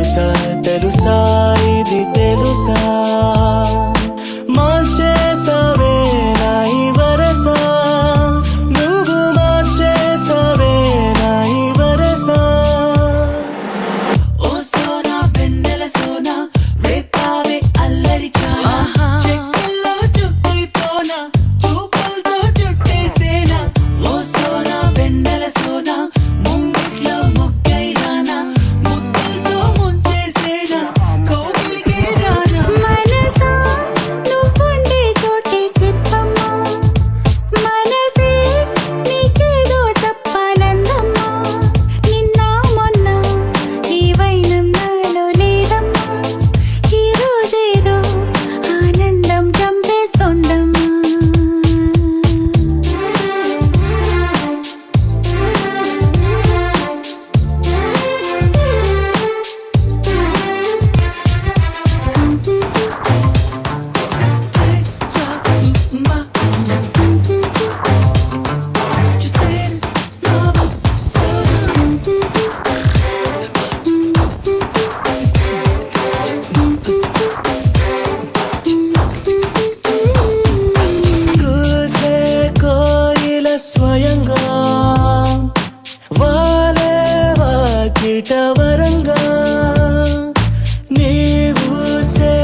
తెలుసా తెలుసా ఇది తెలుసా మార్చేసావే నా ఈ వరస నువ్వు మార్చేసావే నా ఈ వరస ఓ సోనా వెన్నెల సోనా రేపావే అల్లరి చానా చెక్కల్లో చుట్టిపోనా చూపులతో చుట్టేసేనా ఓ సోనా వెన్నెల సోనా ముంగిట్లో ముక్కైరానా ముద్దులతో ముంచేసేనా కోగిలికే రానా మనసా నువ్వుండే చోటే చెప్పమ్మా మనసే నీకేదో చెప్పాలందమ్మా నిన్న మొన్న ఈ వైనం నాలో లేదమ్మా ఈ రోజేదో ఆనందం చంపేస్తోందమ్మా కూసే కోయిల స్వయంగా వాలే వాకిట వరంగా నీవూసే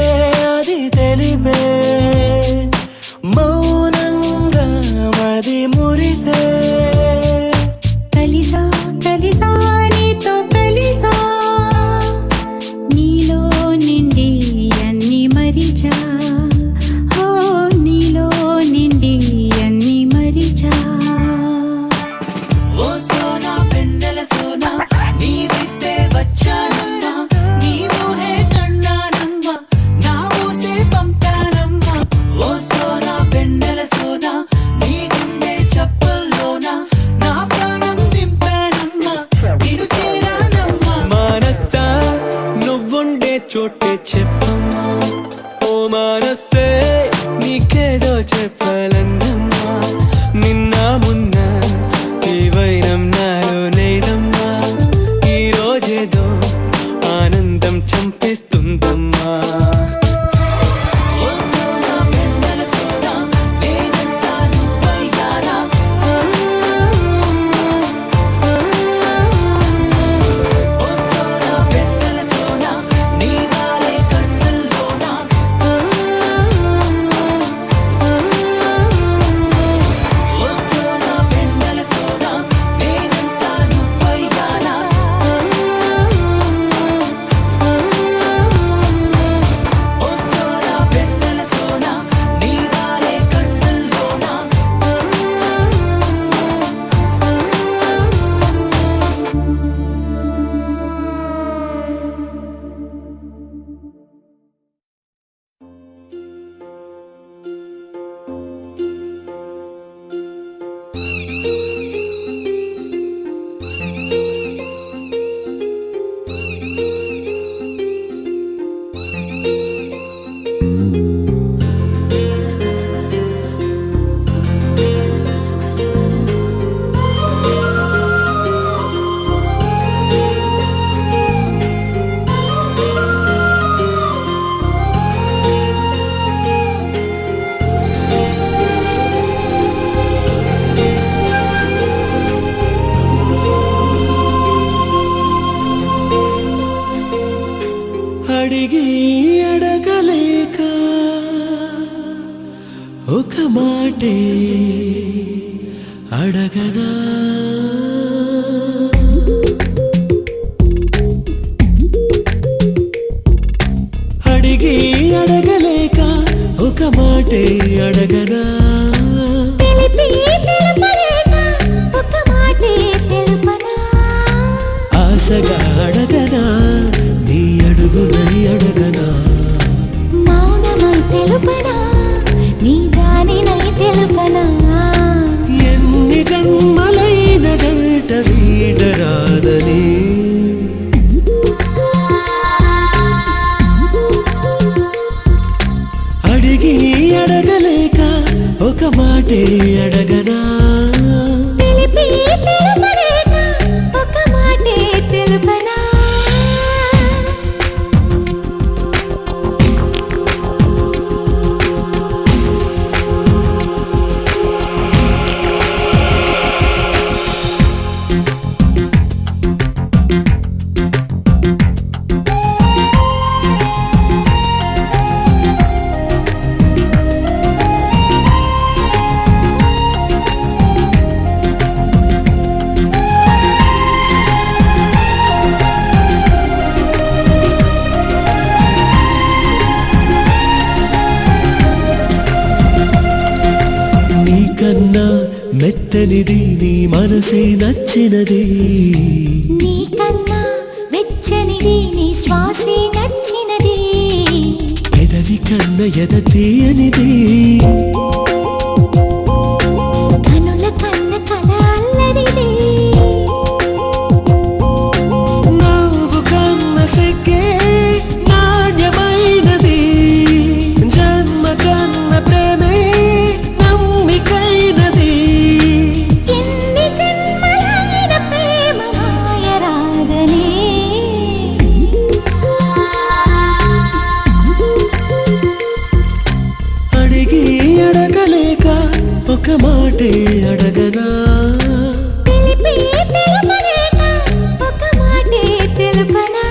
అది తెలిపే మౌనంగా మది మురిసే కలిసా కలిసా నీతో కలిసా నీలో నిండి అన్ని మరిచా ఓ నీలో నిండి అన్ని మరిచా ఓ సోనా వెన్నెల సోనా నీ వెంటే వచ్చానమ్మా నీ ఊహే కన్నానమ్మా నా ఊసే పంపానమ్మా ఓ సోనా వెన్నెల సోనా నీ గుండె చప్పుల్లోనా నా ప్రాణం దింపానమ్మా నిన్ను చేరానమ్మా మనసా నువ్వుండే చోటే చెప్పమ్మా ఓ మనసే నీకేదో చెప్పాలందమ్మా నిన్న మొన్న ఈ వైరం నాలో లేదమ్మా ఈ రోజేదో ఆనందం చంపేస్తుందమ్మా ఓ సోనా వెన్నెల సోనా నేనంతా నువ్వయ్యానా ఓ సోనా వెన్నెల సోనా నీ వాలే కన్నుల్లోనా ఓ సోనా వెన్నెల సోనా నేనంతా నువ్వయ్యానా ఓ సోనా వెన్నెల సోనా నీ వాలే కన్నుల్లోనా అడిగి అడగలేక ఒక మాటే అడగనా అడిగి అడగలేక ఒక మాటే అడగనా తెలిపి తెలుపలేక ఒక మాటే తెలుపనా ఆశగా అడగనా నీ అడుగునై అడగనా మౌనమై తెలుపనా నీ దానినై తెలుపనా ఎన్ని జన్మలైన జంట వీడరాదని అడిగి అడగలేక ఒక మాటే అడగనా తెలిపి తెలుపలేక ఒక మాటే తెలుపనా మెత్తనిది నీ మనసే నచ్చినది నీకన్నా వెచ్చనిది నీ శ్వాసే నచ్చినది పెదవి కన్న ఎద తీయనిది కనుల కన్న కల అల్లరిది నవ్వు కన్న సిగ్గే నాణ్యమైనది జన్మ కన్న ప్రేమే నమ్మికైనది ఎన్ని జన్మలైన ప్రేమ మాయరాగనే అడిగి అడగలేక ఒక మాటే అడగనా తెలిపి తెలుపలేక ఒక మాటే తెలుపనా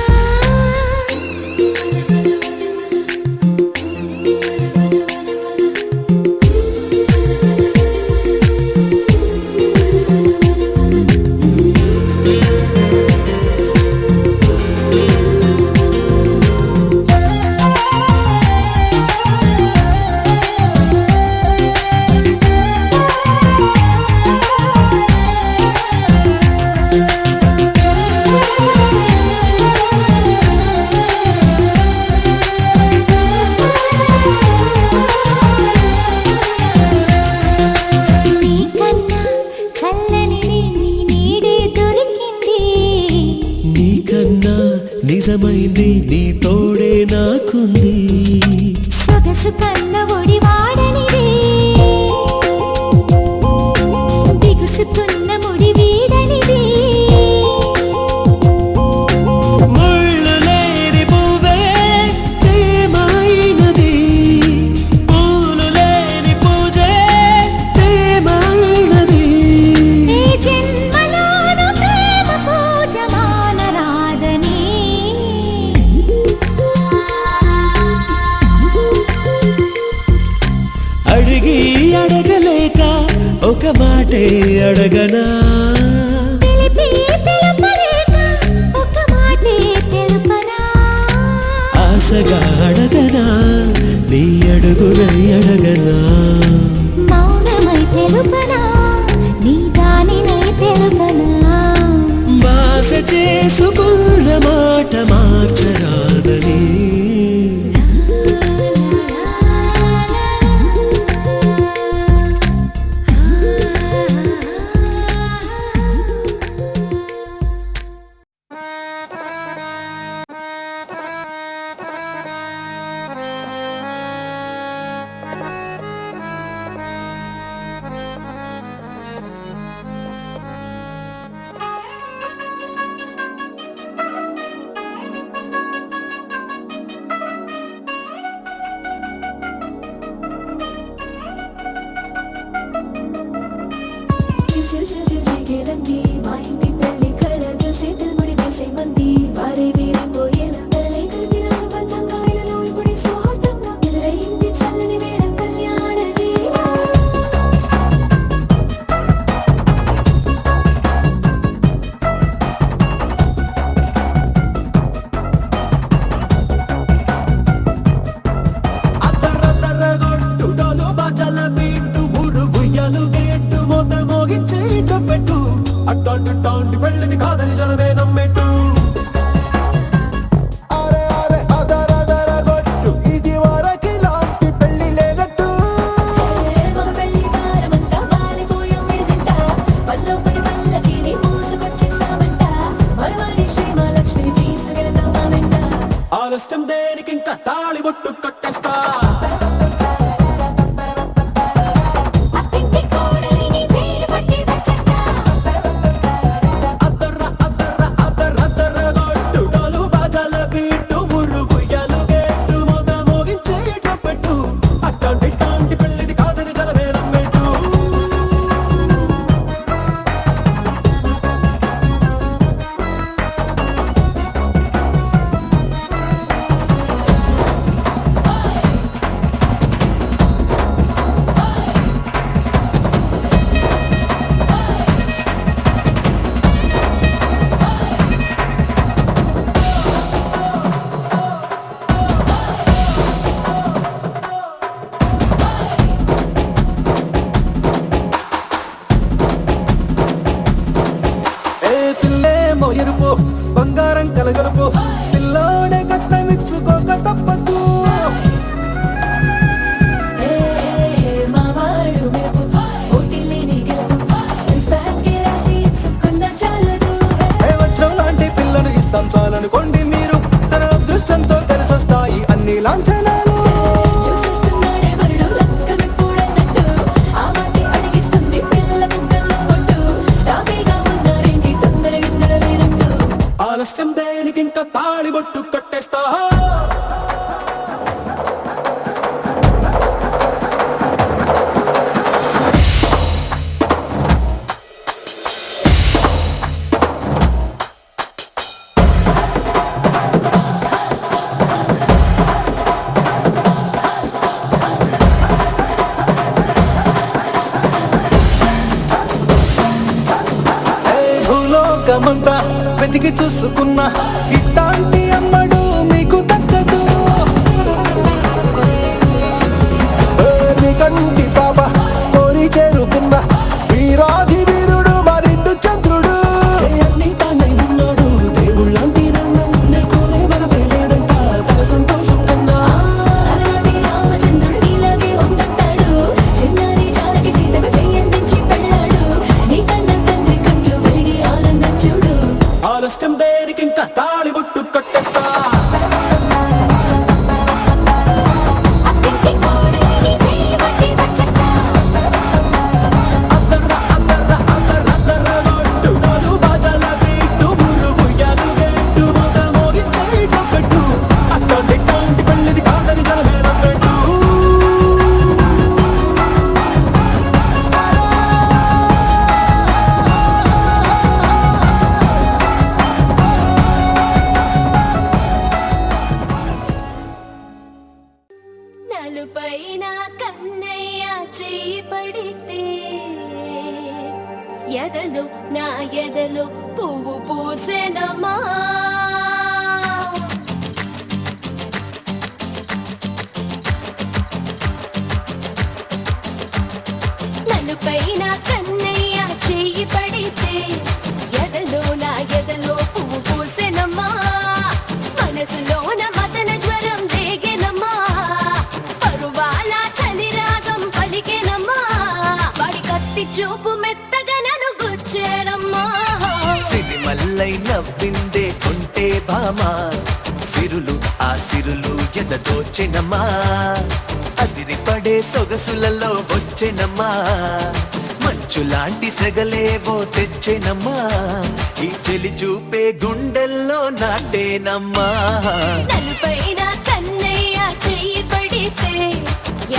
నీకన్నా చల్లనిది నీ నీడే దొరికింది నీకన్నా నిజమైంది నీ తోడే నాకుంది సొగసు కన్న ఒడి వాడనిది బిగుసుతున్న ముడి వీడనిది ముళ్ళు లేని పువ్వే ప్రేమైనది పూలు లేని పూజే ప్రేమైనది ఈ జన్మలోను ప్రేమ పూజ మానరాదని అడిగి అడగలేక ఒక మాటే అడగనా తెలిపి తెలుపలేక ఒక మాటే తెలుపనా ఆశగా అడగనా నీ అడుగునై అడగనా మౌనమై తెలుపనా నీ దానినై తెలుపనా బాస చేసుకున్న మాట మార్చరాదని అట్టాంటి పెళ్ళిది కాదని జనమే నమ్మెట్టు ఇది వరకి లాంటి పెళ్లి లేనట్టు ఆలస్యం దేనికి ఇంకా తాళి బొట్టు కట్టేస్తా కలగలుపు పిల్లోడే కట్నమిచ్చుకోక తప్పదు. వజ్రం లాంటి పిల్లను ఇస్తాం చాలనుకోండి మీరు, తన అదృష్టంతో కలిసొస్తాయి అన్ని లాంఛనాలు. ఆలస్యం దేనికి ఇంకా తాళిబొట్టు కట్టేస్తా. భూలోకమంతా వెతికి చూసుకున్నా ఇట్లాంటి అమ్మడు మీకు దక్కదు. కంటి పాప కోరి చేరుకున్న వీరాధి వీరుడు మరిండు చంద్రుడు. అన్ని తానై ఉన్నాడు దేవుళ్ళంటి రంగం, నే కోరే వరమే లేదంట తన సంతోషం కన్నా. ఆలస్యం దేనికి ఇంకా తాళిబొట్టు కట్టేస్తా. నలుపైన కన్నయ్య చెయ్యి పడితే ఎదలో నా ఎదలో పువ్వు పూసెనమా. నలుపైన కన్నయ్య చెయ్యి పడితే ఎదలో నా ఎదలో పువ్వు పూసెనమా. మనసులోన మదన జ్వరం రేగెనమా, పరువాల చలిరాగం పలికెనమ్మా. వాడి కత్తి చూపు మెత్తగా నన్ను గుచ్చేనమ్మా. సిరిమల్లై నవ్విందే కొంటే భామా, సిరులు ఆ సిరులు ఎదదోచెనమ్మా. అదిరిపడే సొగసులలో వచ్చెనమ్మా, మంచులాంటి సెగలేవో తెచ్చెనమ్మా. ఈ చెలి చూపే గుండెల్లో నాటేనమ్మా. నలుపైన కన్నయ్య చెయ్యి పడితే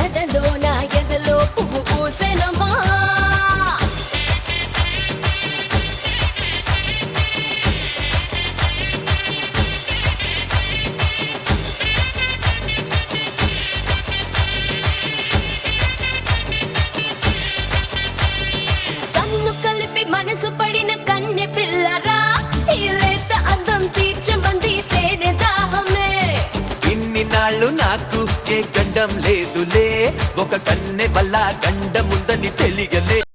ఎదలో నా ఎదలో పువ్వు పూసెనమ్మా. కన్ను కలిపి మనసు పడిన కన్నె పిల్లరా, ఈ లేత అందం తీర్చమంది తేనె దాహమే. ఇన్ని నాళ్ళు నాకు ఏ గండం లేదులే, ఒక కన్నె వల్ల గండముందని తెలియలే.